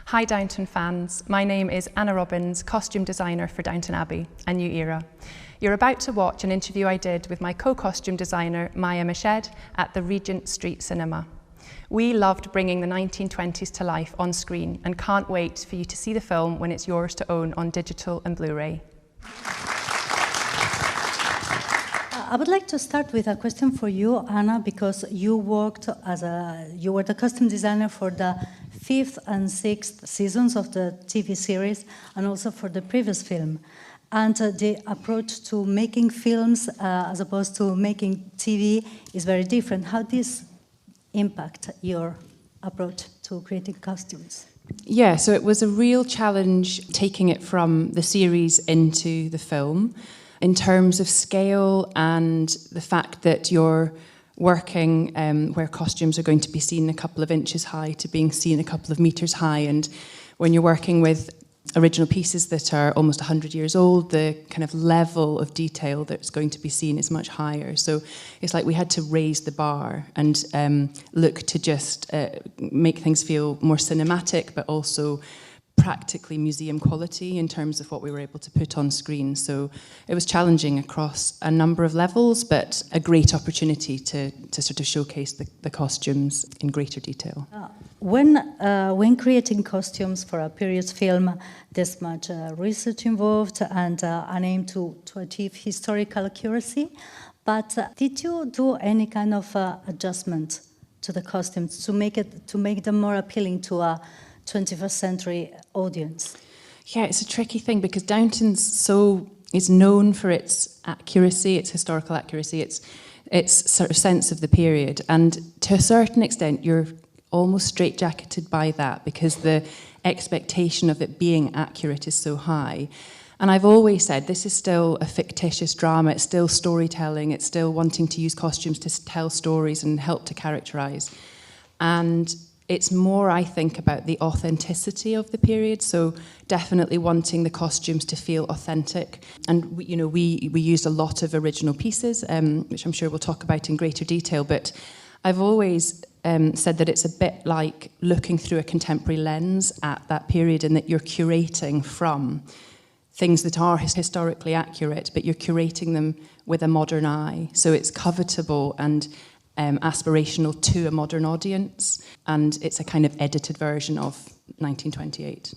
Hi Downton fans, my name is Anna Robbins, costume designer for Downton Abbey, A New Era. You're about to watch an interview I did with my co-costume designer Maja Meschede at the Regent Street Cinema. We loved bringing the 1920s to life on screen and can't wait for you to see the film when it's yours to own on digital and Blu-ray. I would like to start with a question for you, Anna, because you were the costume designer for the 5th and 6th seasons of the TV series and also for the previous film. And the approach to making films as opposed to making TV is very different. How does this impact your approach to creating costumes? Yeah, so it was a real challenge taking it from the series into the film in terms of scale and the fact that you're working where costumes are going to be seen a couple of inches high to being seen a couple of meters high. And when you're working with original pieces that are almost 100 years old, the kind of level of detail that's going to be seen is much higher. So it's like we had to raise the bar and look to just make things feel more cinematic, but also practically museum quality in terms of what we were able to put on screen. So it was challenging across a number of levels, but a great opportunity to sort of showcase the costumes in greater detail. When creating costumes for a period film, there's much research involved and an aim to achieve historical accuracy. But did you do any kind of adjustment to the costumes to make them more appealing to a 21st century audience? Yeah, it's a tricky thing because Downton's is known for its accuracy, its historical accuracy, its sort of sense of the period, and to a certain extent you're almost straitjacketed by that because the expectation of it being accurate is so high. And I've always said this is still a fictitious drama, it's still storytelling, it's still wanting to use costumes to tell stories and help to characterise. And it's more, I think, about the authenticity of the period. So definitely wanting the costumes to feel authentic. And we used a lot of original pieces, which I'm sure we'll talk about in greater detail. But I've always said that it's a bit like looking through a contemporary lens at that period, and that you're curating from things that are historically accurate, but you're curating them with a modern eye. So it's covetable and aspirational to a modern audience, and it's a kind of edited version of 1928.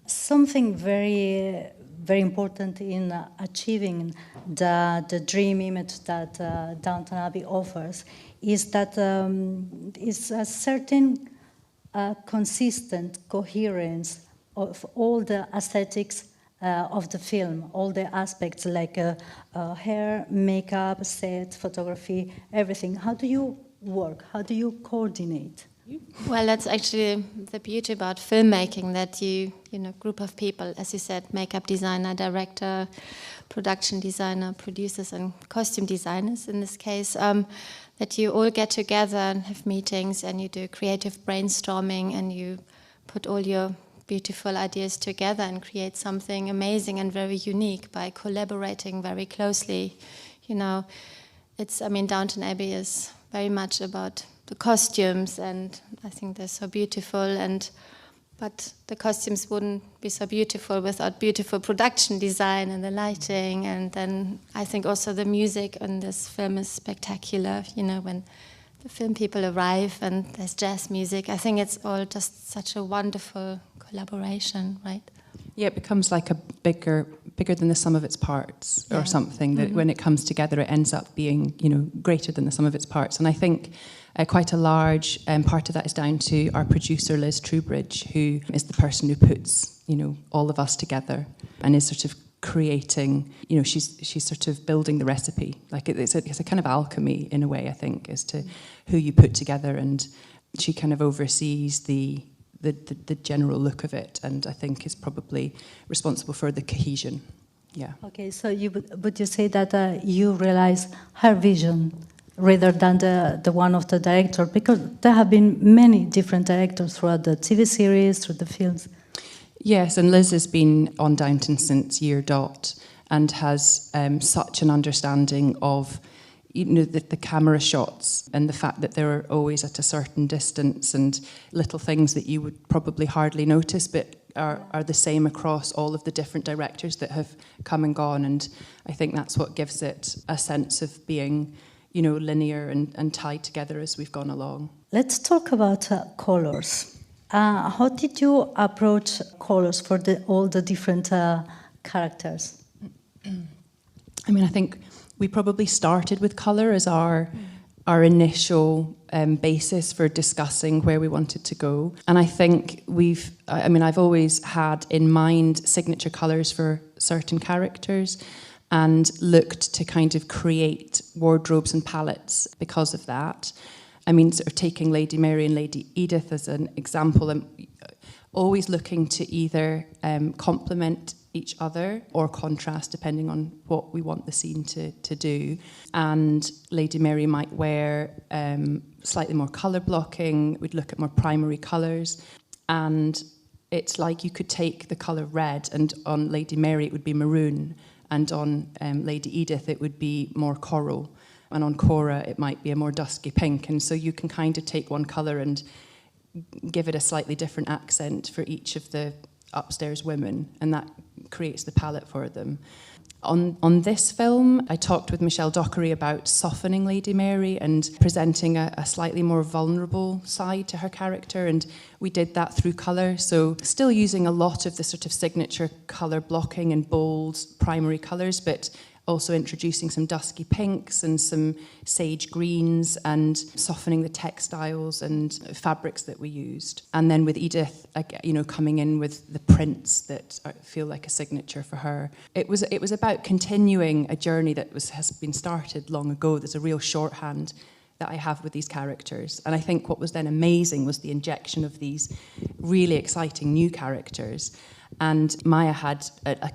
Something very, very important in achieving the dream image that Downton Abbey offers is that it's a certain consistent coherence of all the aesthetics of the film, all the aspects like hair, makeup, set, photography, everything. How do you work? How do you coordinate? Well, that's actually the beauty about filmmaking, that group of people, as you said, makeup designer, director, production designer, producers and costume designers in this case, that you all get together and have meetings and you do creative brainstorming and you put all your beautiful ideas together and create something amazing and very unique by collaborating very closely. Downton Abbey is very much about the costumes, and I think they're so beautiful, but the costumes wouldn't be so beautiful without beautiful production design and the lighting, and then I think also the music in this film is spectacular, when the film people arrive and there's jazz music. I think it's all just such a wonderful collaboration, right? Yeah, it becomes like a bigger than the sum of its parts, or something that when it comes together it ends up being, greater than the sum of its parts. And I think quite a large part of that is down to our producer Liz Trubridge, who is the person who puts, all of us together and is sort of creating, she's sort of building the recipe. Like it's a kind of alchemy in a way, I think, as to who you put together, and she kind of oversees the general look of it, and I think is probably responsible for the cohesion. Yeah. Okay, so would you say that you realize her vision rather than the one of the director, because there have been many different directors throughout the TV series, through the films? Yes, and Liz has been on Downton since year dot and has such an understanding of the camera shots and the fact that they're always at a certain distance and little things that you would probably hardly notice, but are the same across all of the different directors that have come and gone. And I think that's what gives it a sense of being, linear and tied together as we've gone along. Let's talk about colors. How did you approach colors for all the different characters? I think we probably started with colour as our initial basis for discussing where we wanted to go. And I think I've always had in mind signature colours for certain characters and looked to kind of create wardrobes and palettes because of that. Sort of taking Lady Mary and Lady Edith as an example, I'm always looking to either complement each other or contrast depending on what we want the scene to do. And Lady Mary might wear slightly more colour blocking. We'd look at more primary colours. And it's like you could take the colour red, and on Lady Mary it would be maroon, and on Lady Edith it would be more coral, and on Cora it might be a more dusky pink. And so you can kind of take one colour and give it a slightly different accent for each of the upstairs women, and that creates the palette for them. On this film, I talked with Michelle Dockery about softening Lady Mary and presenting a slightly more vulnerable side to her character, and we did that through colour. So still using a lot of the sort of signature colour blocking and bold primary colours, but also introducing some dusky pinks and some sage greens and softening the textiles and fabrics that we used. And then with Edith, coming in with the prints that feel like a signature for her. It was about continuing a journey that has been started long ago. There's a real shorthand that I have with these characters. And I think what was then amazing was the injection of these really exciting new characters. And Maja had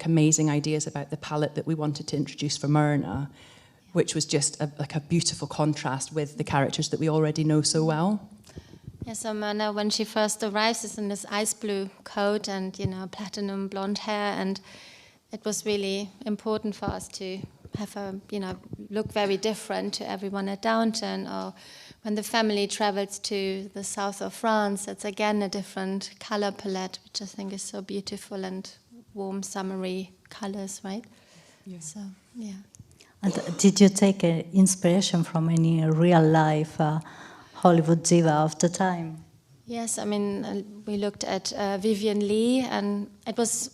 amazing ideas about the palette that we wanted to introduce for Myrna, which was just a beautiful contrast with the characters that we already know so well. Yeah, so Myrna, when she first arrives, is in this ice blue coat and, platinum blonde hair. And it was really important for us to have her, look very different to everyone at Downton. Or when the family travels to the south of France, it's again a different color palette, which I think is so beautiful, and warm, summery colors, right? Yeah. So, yeah. And did you take inspiration from any real-life Hollywood diva of the time? Yes, we looked at Vivien Leigh, and it was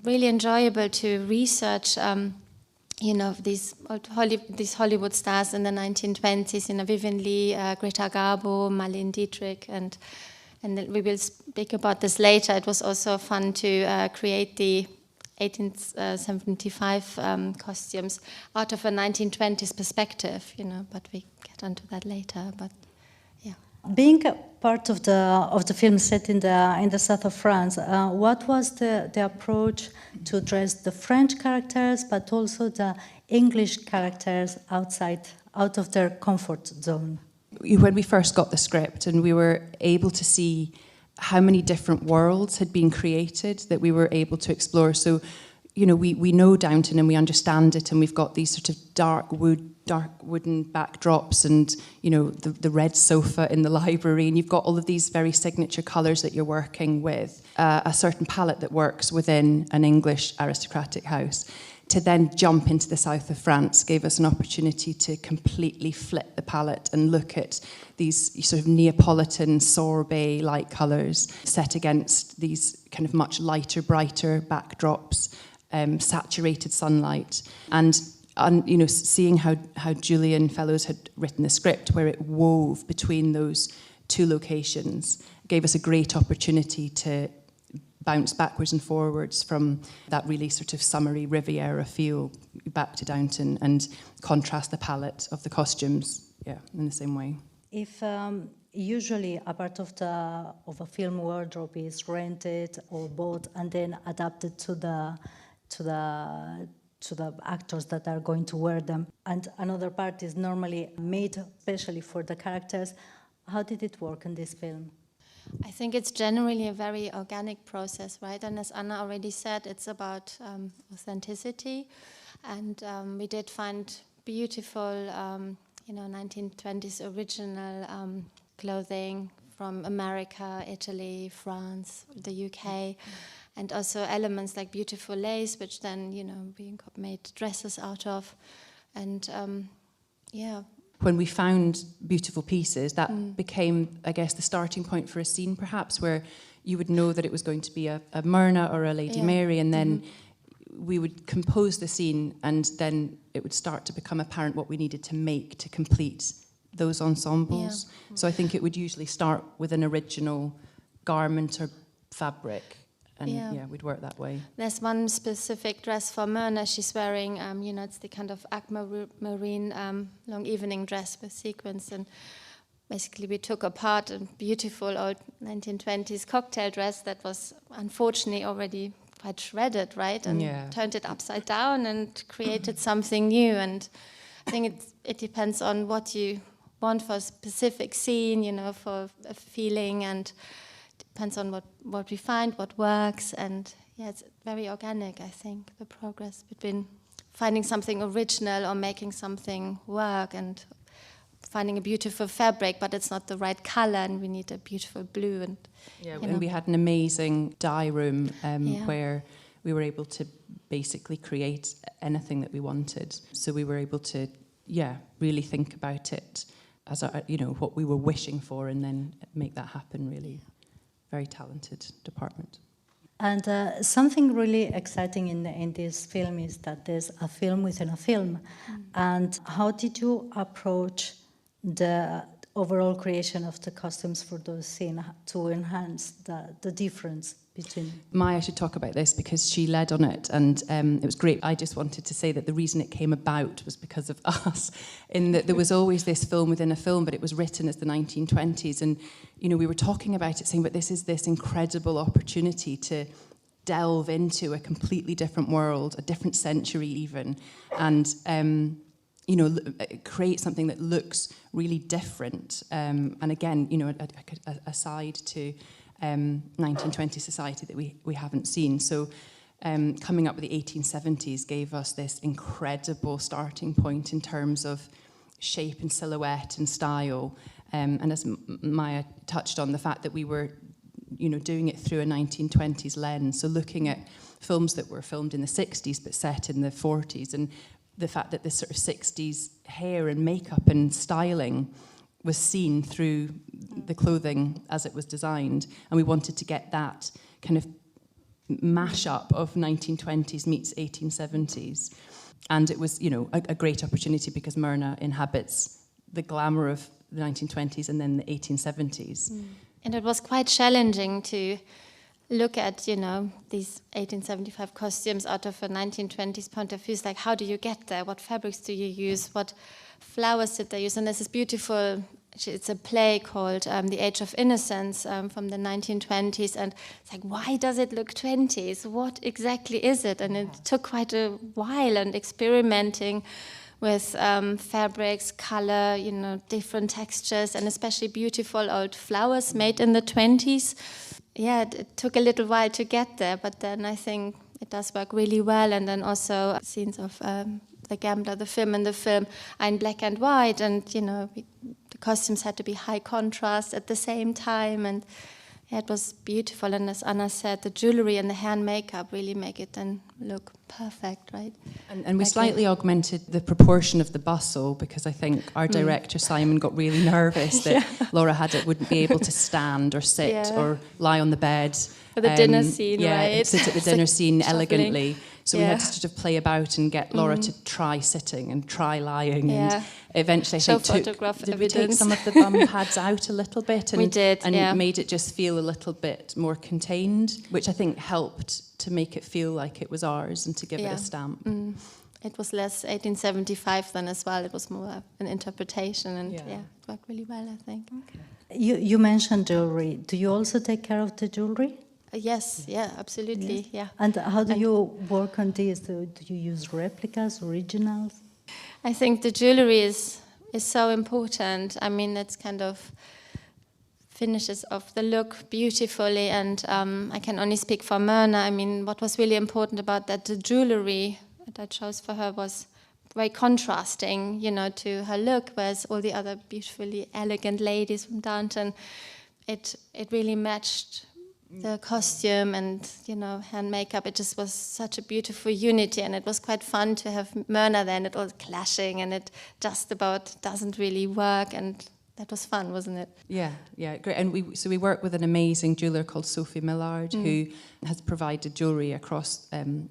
really enjoyable to research these Hollywood stars in the 1920s, Vivien Leigh, Greta Garbo, Marlene Dietrich, and we will speak about this later. It was also fun to create the 1875 costumes out of a 1920s perspective, but we get onto that later. But yeah, being a part of the film set in the south of France, what was the approach to address the French characters, but also the English characters out of their comfort zone? When we first got the script and we were able to see how many different worlds had been created that we were able to explore. So, we know Downton and we understand it, and we've got these sort of dark wooden backdrops and, the red sofa in the library, and you've got all of these very signature colours that you're working with, a certain palette that works within an English aristocratic house. To then jump into the south of France gave us an opportunity to completely flip the palette and look at these sort of Neapolitan sorbet-like colours set against these kind of much lighter, brighter backdrops, saturated sunlight, and seeing how Julian Fellowes had written the script, where it wove between those two locations, gave us a great opportunity to bounce backwards and forwards from that really sort of summery Riviera feel back to Downton and contrast the palette of the costumes, in the same way. If usually a part of a film wardrobe is rented or bought and then adapted to the actors that are going to wear them, and another part is normally made especially for the characters, how did it work in this film? I think it's generally a very organic process, right? And as Anna already said, it's about authenticity. And we did find beautiful, 1920s original clothing from America, Italy, France, the UK, and also elements like beautiful lace, which then, we made dresses out of, and When we found beautiful pieces, that became, I guess, the starting point for a scene, perhaps, where you would know that it was going to be a Myrna or a Lady Mary, and then we would compose the scene, and then it would start to become apparent what we needed to make to complete those ensembles. Yeah. So I think it would usually start with an original garment or fabric, and we'd work that way. There's one specific dress for Myrna. She's wearing, it's the kind of aquamarine long evening dress with sequins, and basically we took apart a beautiful old 1920s cocktail dress that was unfortunately already quite shredded, right? And turned it upside down and created something new. And I think it depends on what you want for a specific scene, for a feeling, and depends on what we find, what works. And it's very organic, I think, the progress between finding something original or making something work, and finding a beautiful fabric, but it's not the right color, and we need a beautiful blue. And and we had an amazing dye room where we were able to basically create anything that we wanted. So we were able to, really think about it as what we were wishing for, and then make that happen. Really, very talented department. And something really exciting in this film is that there's a film within a film. And how did you approach the overall creation of the costumes for those scenes to enhance the difference between? Maja should talk about this because she led on it, and it was great. I just wanted to say that the reason it came about was because of us, in that there was always this film within a film, but it was written as the 1920s, and we were talking about it, saying, but this is this incredible opportunity to delve into a completely different world, a different century even, and create something that looks really different. And again, a side to 1920s society that we haven't seen. So coming up with the 1870s gave us this incredible starting point in terms of shape and silhouette and style. And as Maja touched on, the fact that we were doing it through a 1920s lens, so looking at films that were filmed in the 60s but set in the 40s, and the fact that this sort of 60s hair and makeup and styling was seen through the clothing as it was designed, and we wanted to get that kind of mashup of 1920s meets 1870s. And it was, a great opportunity because Myrna inhabits the glamour of the 1920s and then the 1870s. And it was quite challenging to look at, these 1875 costumes out of a 1920s point of view. It's like, how do you get there? What fabrics do you use? What flowers did they use? And there's this beautiful, it's a play called The Age of Innocence from the 1920s. And it's like, why does it look 20s? What exactly is it? And it took quite a while, and experimenting with fabrics, color, different textures, and especially beautiful old flowers made in the 20s. It took a little while to get there, but then I think it does work really well. And then also scenes of The Gambler, the film are in black and white, and the costumes had to be high contrast at the same time, and it was beautiful. And as Anna said, the jewelry and the hair and makeup really make it then look perfect, right? And we slightly augmented the proportion of the bustle, because I think our director, Simon, got really nervous that Laura Haddock wouldn't be able to stand or sit or lie on the bed. For the dinner scene, right? Sit at the dinner scene elegantly. So we had to sort of play about and get Laura to try sitting and try lying, and eventually I think did we take some of the bum pads out a little bit, and we did, and made it just feel a little bit more contained, which I think helped to make it feel like it was ours and to give it a stamp. It was less 1875 then as well. It was more an interpretation, and it worked really well, I think. Okay. You mentioned jewelry. Do you also take care of the jewelry? Yes, absolutely, yes. And how do you work on this? Do you use replicas, originals? I think the jewelry is so important. I mean, it's kind of finishes off the look beautifully, and I can only speak for Myrna. I mean, what was really important about that, the jewelry that I chose for her was very contrasting, you know, to her look, whereas all the other beautifully elegant ladies from Downton, it really matched the costume and, you know, hand makeup. It just was such a beautiful unity, and it was quite fun to have Myrna then. It was clashing, and it just about doesn't really work, and that was fun, wasn't it? Yeah, great. And we work with an amazing jeweller called Sophie Millard, who has provided jewellery across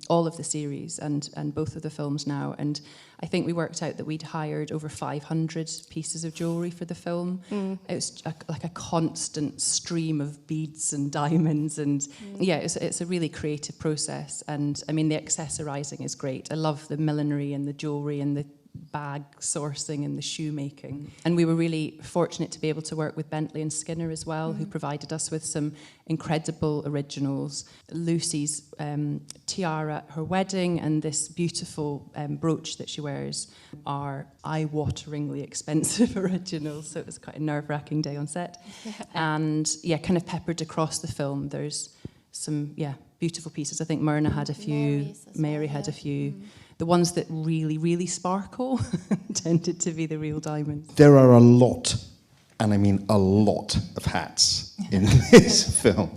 all of the series and both of the films now. And I think we worked out that we'd hired over 500 pieces of jewellery for the film. It was like a constant stream of beads and diamonds, and it's a really creative process. And I mean, the accessorising is great. I love the millinery and the jewellery and the bag sourcing and the shoemaking. And we were really fortunate to be able to work with Bentley and Skinner as well, who provided us with some incredible originals. Lucy's tiara at her wedding and this beautiful brooch that she wears are eye-wateringly expensive originals, so it was quite a nerve-wracking day on set. And kind of peppered across the film, there's some beautiful pieces. I think Myrna had a few, Mary had a few. The ones that really, really sparkle tended to be the real diamonds. There are a lot, and I mean a lot, of hats in this film.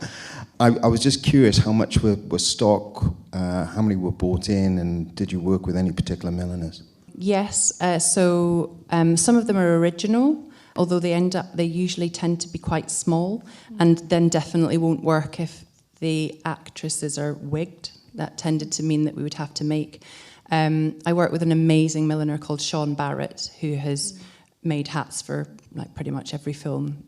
I was just curious how much were stock, how many were bought in, and did you work with any particular milliners? Yes, so some of them are original, although they usually tend to be quite small, and then definitely won't work if the actresses are wigged. That tended to mean that we would have to make. I work with an amazing milliner called Sean Barrett, who has made hats for like pretty much every film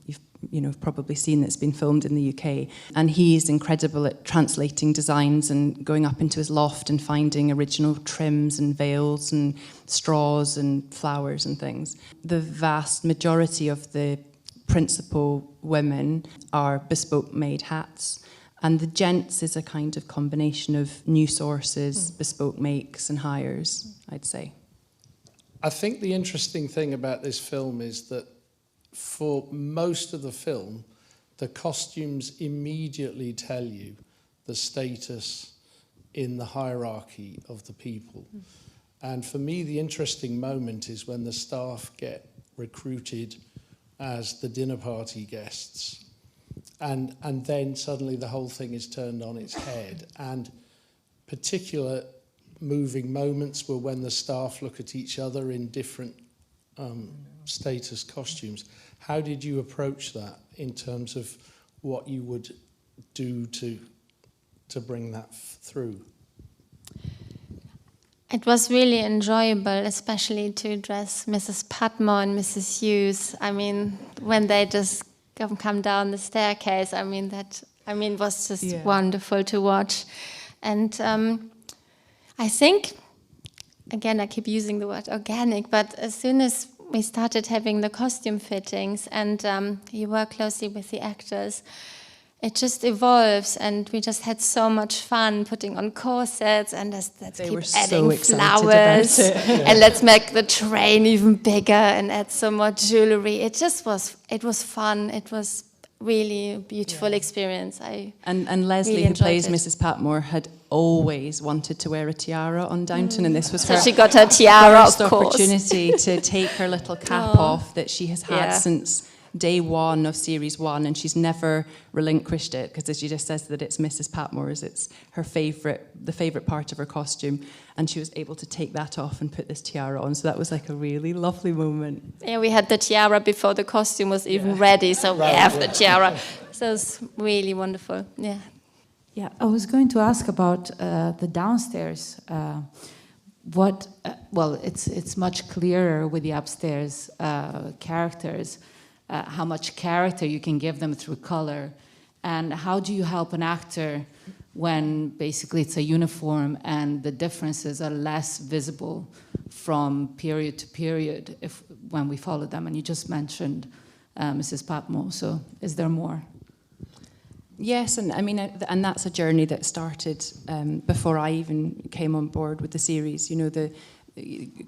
you've probably seen that's been filmed in the UK. And he's incredible at translating designs and going up into his loft and finding original trims and veils and straws and flowers and things. The vast majority of the principal women are bespoke made hats. And the gents is a kind of combination of new sources, bespoke makes and hires, I'd say. I think the interesting thing about this film is that for most of the film, the costumes immediately tell you the status in the hierarchy of the people. And for me, the interesting moment is when the staff get recruited as the dinner party guests. And then suddenly the whole thing is turned on its head. And particular moving moments were when the staff look at each other in different status costumes. How did you approach that in terms of what you would do to bring that through? It was really enjoyable, especially to dress Mrs. Patmore and Mrs. Hughes. I mean, when they just come down the staircase, it was just wonderful to watch. And I think, again, I keep using the word organic, but as soon as we started having the costume fittings and you work closely with the actors, it just evolves, and we just had so much fun putting on corsets and let's keep adding flowers and let's make the train even bigger and add some more jewelry. It was fun. It was really a beautiful experience. And Leslie, really who plays it. Mrs. Patmore, had always wanted to wear a tiara on Downton, and this was so she got her tiara, first of course. opportunity to take her little cap off that she has had since day one of series one, and she's never relinquished it because she just says that it's Mrs. Patmore's, it's her the favourite part of her costume, and she was able to take that off and put this tiara on, so that was like a really lovely moment. Yeah, we had the tiara before the costume was even ready, so we have the tiara. So it's really wonderful. Yeah, I was going to ask about the downstairs. It's much clearer with the upstairs characters. How much character you can give them through color, and how do you help an actor when basically it's a uniform and the differences are less visible from period to period when we follow them? And you just mentioned Mrs. Patmore, so is there more? Yes, and I mean, and that's a journey that started before I even came on board with the series. You know,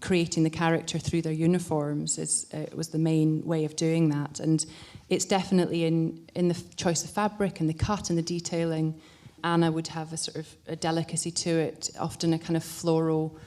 creating the character through their uniforms was the main way of doing that, and it's definitely in the choice of fabric and the cut and the detailing. Anna would have a sort of a delicacy to it, often a kind of floral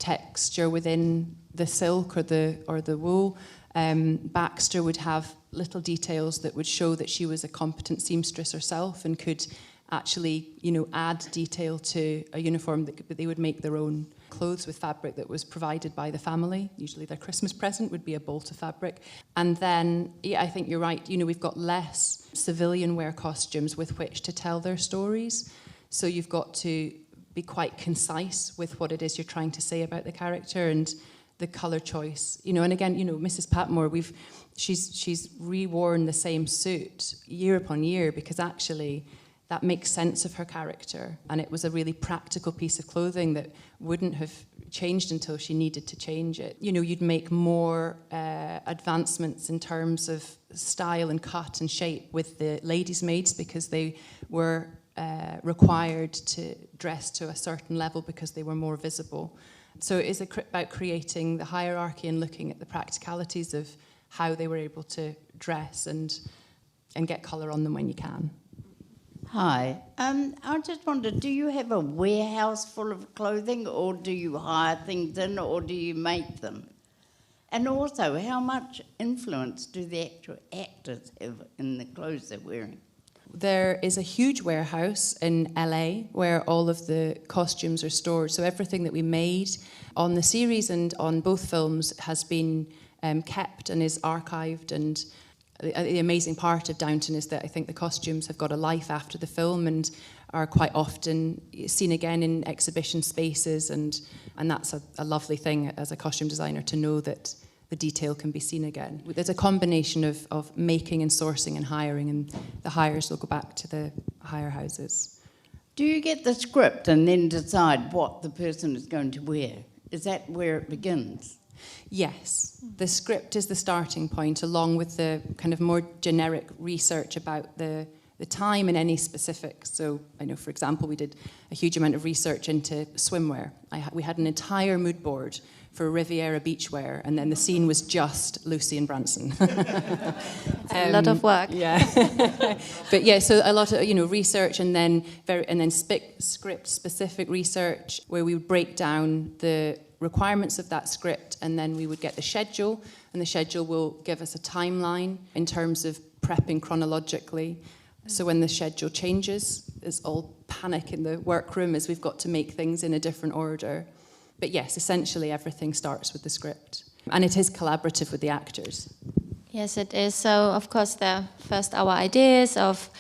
texture within the silk or the wool. Baxter would have little details that would show that she was a competent seamstress herself and could actually, add detail to a uniform that they would make their own clothes with fabric that was provided by the family. Usually their Christmas present would be a bolt of fabric. And then, I think you're right, we've got less civilian wear costumes with which to tell their stories. So you've got to be quite concise with what it is you're trying to say about the character and the colour choice. And again, Mrs. Patmore, she's reworn the same suit year upon year because actually that makes sense of her character, and it was a really practical piece of clothing that wouldn't have changed until she needed to change it. You'd make more advancements in terms of style and cut and shape with the ladies' maids because they were required to dress to a certain level because they were more visible. So it is about creating the hierarchy and looking at the practicalities of how they were able to dress and get colour on them when you can. Hi. I just wondered, do you have a warehouse full of clothing, or do you hire things in, or do you make them? And also, how much influence do the actors have in the clothes they're wearing? There is a huge warehouse in LA where all of the costumes are stored. So everything that we made on the series and on both films has been kept and is archived. And the amazing part of Downton is that I think the costumes have got a life after the film and are quite often seen again in exhibition spaces, and that's a lovely thing as a costume designer to know that the detail can be seen again. There's a combination of making and sourcing and hiring, and the hires will go back to the hire houses. Do you get the script and then decide what the person is going to wear? Is that where it begins? Yes, the script is the starting point, along with the kind of more generic research about the time and any specifics. So I know, for example, we did a huge amount of research into swimwear. We had an entire mood board for Riviera beachwear, and then the scene was just Lucy and Branson. A lot of work. Yeah, but yeah, so a lot of research, and then script specific research where we would break down the requirements of that script, and then we would get the schedule, and the schedule will give us a timeline in terms of prepping chronologically. So when the schedule changes, there's all panic in the workroom as we've got to make things in a different order. But yes, essentially everything starts with the script, and it is collaborative with the actors. Yes, it is. So of course there first our ideas of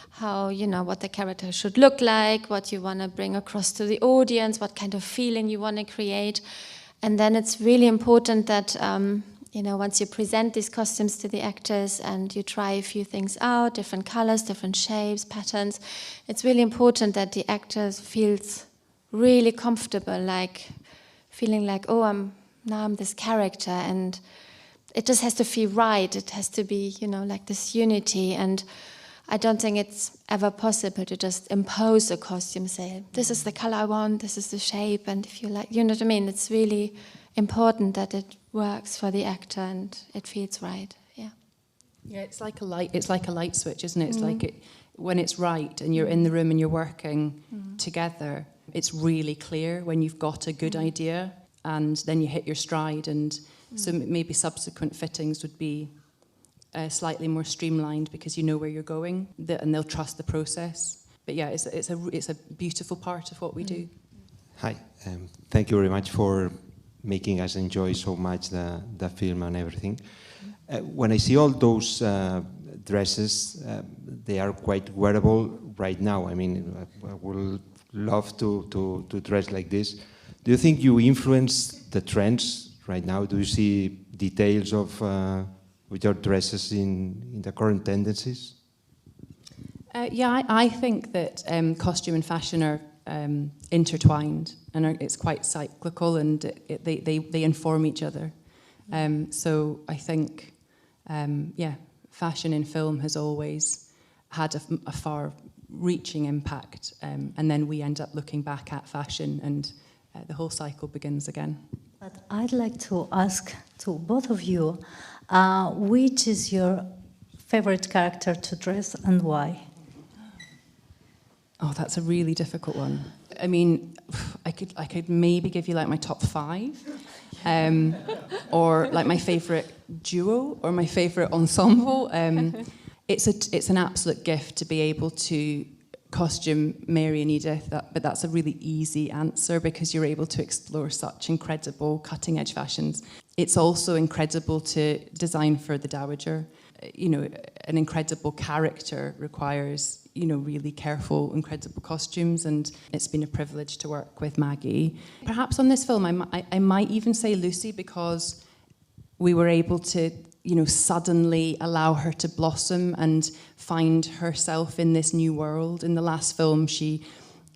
how, what the character should look like, what you want to bring across to the audience, what kind of feeling you want to create. And then it's really important that, once you present these costumes to the actors and you try a few things out, different colors, different shapes, patterns, it's really important that the actors feels really comfortable, like feeling like, I'm this character, and it just has to feel right. It has to be, like this unity. And I don't think it's ever possible to just impose a costume, say, this is the color I want, this is the shape, and if you like, you know what I mean? It's really important that it works for the actor and it feels right. Yeah. Yeah, it's like a light switch, isn't it? It's like when it's right and you're in the room and you're working together, it's really clear when you've got a good idea, and then you hit your stride, and so maybe subsequent fittings would be slightly more streamlined because you know where you're going, and they'll trust the process. But yeah, it's a beautiful part of what we do. Hi, thank you very much for making us enjoy so much the film and everything. When I see all those dresses, they are quite wearable right now. I mean, I would love to dress like this. Do you think you influence the trends right now? Do you see details of with your dresses in the current tendencies? I think that costume and fashion are intertwined, and it's quite cyclical, and they inform each other. So I think, fashion in film has always had a far-reaching impact, and then we end up looking back at fashion, and the whole cycle begins again. But I'd like to ask to both of you, which is your favorite character to dress and why? Oh, that's a really difficult one. I mean, I could maybe give you like my top 5, or like my favourite duo or my favourite ensemble. It's an absolute gift to be able to costume Mary and Edith, but that's a really easy answer because you're able to explore such incredible cutting-edge fashions. It's also incredible to design for the Dowager. You know, an incredible character requires, you know, really careful, incredible costumes, and it's been a privilege to work with Maggie. Perhaps on this film, I might even say Lucy, because we were able to, you know, suddenly allow her to blossom and find herself in this new world. In the last film, she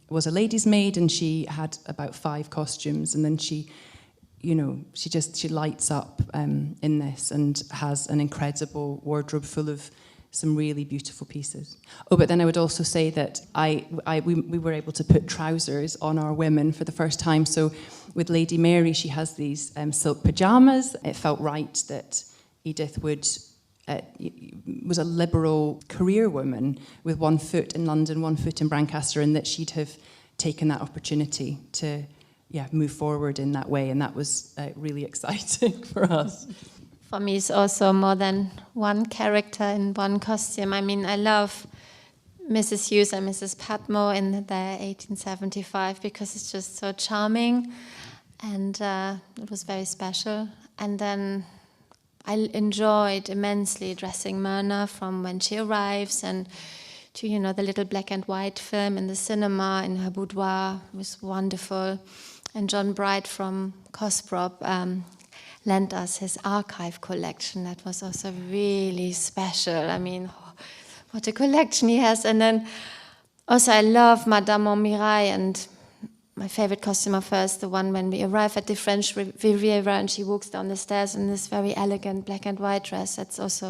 was a lady's maid and she had about 5 costumes, and then she lights up in this and has an incredible wardrobe full of some really beautiful pieces. Oh, but then I would also say that we were able to put trousers on our women for the first time. So with Lady Mary, she has these silk pyjamas. It felt right that Edith was a liberal career woman with one foot in London, one foot in Brancaster, and that she'd have taken that opportunity to move forward in that way, and that was really exciting for us. For me, it's also more than one character in one costume. I mean, I love Mrs. Hughes and Mrs. Patmore in their 1875 because it's just so charming, and it was very special. And then I enjoyed immensely dressing Myrna from when she arrives and to, you know, the little black and white film in the cinema in her boudoir was wonderful. And John Bright from Cosprop lent us his archive collection. That was also really special. I mean, what a collection he has. And then also I love Madame Montmirail, and my favorite costume of hers, the one when we arrive at the French Riviera and she walks down the stairs in this very elegant black and white dress. Was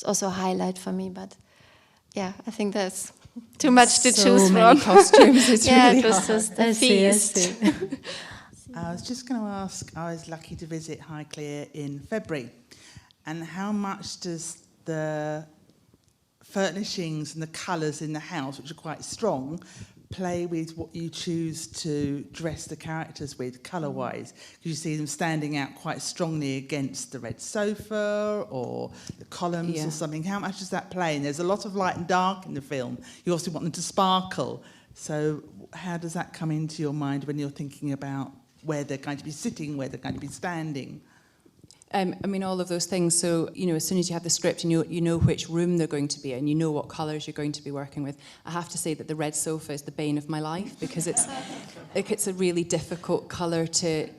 also a highlight for me. But yeah, I think there's too much to choose from. So many costumes. It's really it was hard. just a feast. I was just going to ask, I was lucky to visit Highclere in February, and how much does the furnishings and the colours in the house, which are quite strong, play with what you choose to dress the characters with colour-wise? Because you see them standing out quite strongly against the red sofa or the columns or something. How much does that play? And there's a lot of light and dark in the film. You also want them to sparkle. So how does that come into your mind when you're thinking about where they're going to be sitting, where they're going to be standing? I mean, all of those things. So, you know, as soon as you have the script and you know which room they're going to be in, you know what colours you're going to be working with. I have to say that the red sofa is the bane of my life because it's a really difficult colour to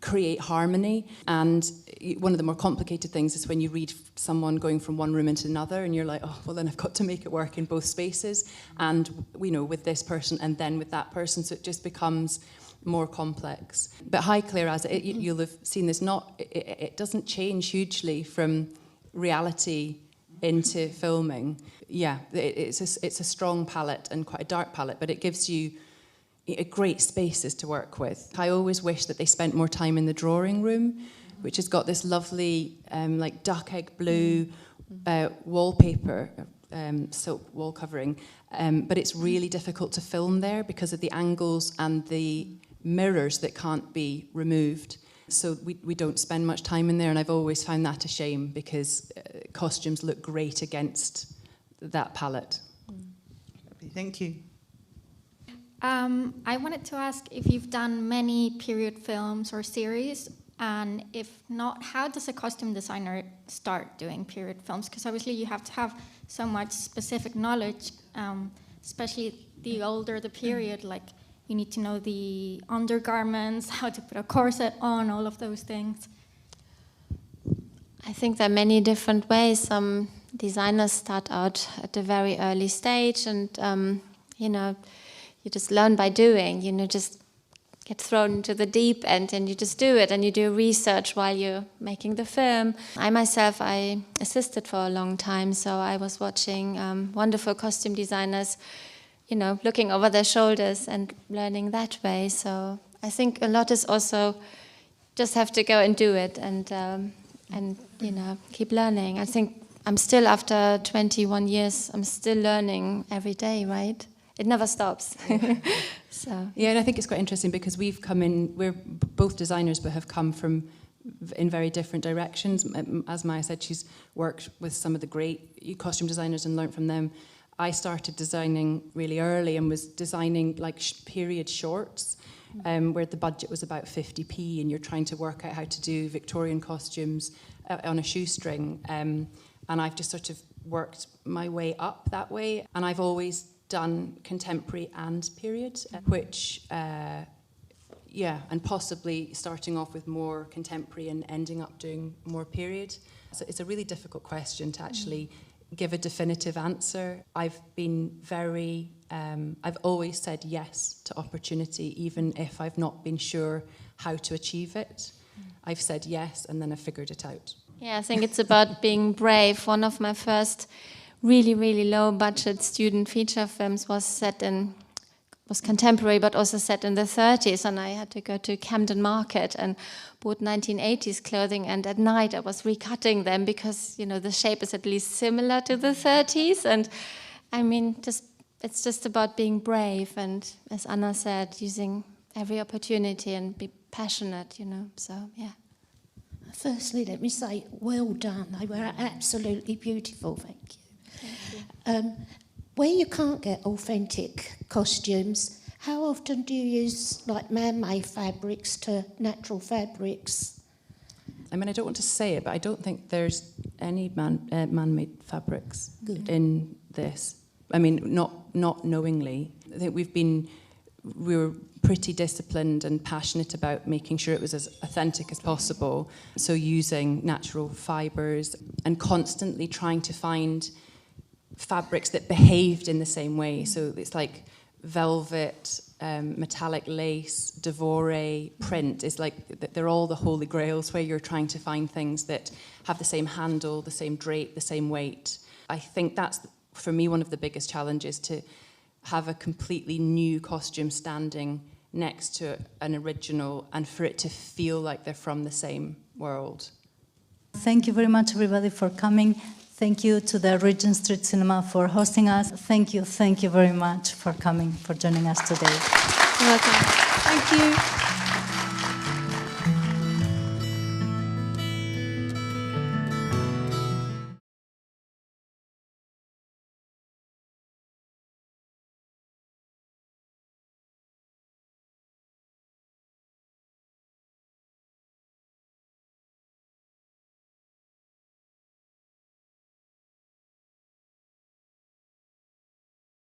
create harmony. And one of the more complicated things is when you read someone going from one room into another and you're like, oh, well, then I've got to make it work in both spaces. And, you know, with this person and then with that person. So it just becomes more complex. But Highclere, you'll have seen this, it doesn't change hugely from reality into filming. Yeah, it's a strong palette and quite a dark palette, but it gives you great spaces to work with. I always wish that they spent more time in the drawing room, which has got this lovely like duck egg blue wallpaper, silk wall covering, but it's really difficult to film there because of the angles and the mirrors that can't be removed. So we don't spend much time in there, and I've always found that a shame because costumes look great against that palette. Thank you. I wanted to ask if you've done many period films or series, and if not, how does a costume designer start doing period films? Because obviously you have to have so much specific knowledge, especially the older the period, like you need to know the undergarments, how to put a corset on, all of those things. I think there are many different ways. Some designers start out at a very early stage and, you know, you just learn by doing, you know, just get thrown into the deep end and you just do it and you do research while you're making the film. I assisted for a long time, so I was watching wonderful costume designers, you know, looking over their shoulders and learning that way. So I think a lot is also just have to go and do it and you know, keep learning. I think I'm still, after 21 years, I'm still learning every day, right? it never stops. So yeah, and I think it's quite interesting because we're both designers but have come from in very different directions. As Maja said, she's worked with some of the great costume designers and learned from them. I started designing really early and was designing like period shorts where the budget was about 50p and you're trying to work out how to do Victorian costumes on a shoestring. And I've just sort of worked my way up that way. And I've always done contemporary and period, which, and possibly starting off with more contemporary and ending up doing more period. So it's a really difficult question to actually give a definitive answer. I've been very, I've always said yes to opportunity, even if I've not been sure how to achieve it. I've said yes and then I've figured it out. yeah, I think it's about being brave. One of my first really, really low budget student feature films was contemporary, but also set in the 30s, and I had to go to Camden Market and bought 1980s clothing, and at night I was recutting them because, you know, the shape is at least similar to the 30s, and I mean, it's just about being brave, and as Anna said, using every opportunity and be passionate, you know, so yeah. Firstly, let me say, well done. They were absolutely beautiful, thank you. Thank you. Where you can't get authentic costumes, how often do you use like man-made fabrics to natural fabrics? I mean, I don't want to say it, but I don't think there's any man-made fabrics in this. I mean, not knowingly. I think we were pretty disciplined and passionate about making sure it was as authentic as possible. So using natural fibres and constantly trying to find fabrics that behaved in the same way. So it's like velvet, metallic lace, devore, print. It's like they're all the holy grails where you're trying to find things that have the same handle, the same drape, the same weight. I think that's, for me, one of the biggest challenges, to have a completely new costume standing next to an original and for it to feel like they're from the same world. Thank you very much, everybody, for coming. Thank you to the Regent Street Cinema for hosting us. Thank you very much for coming, for joining us today. You're welcome. Thank you.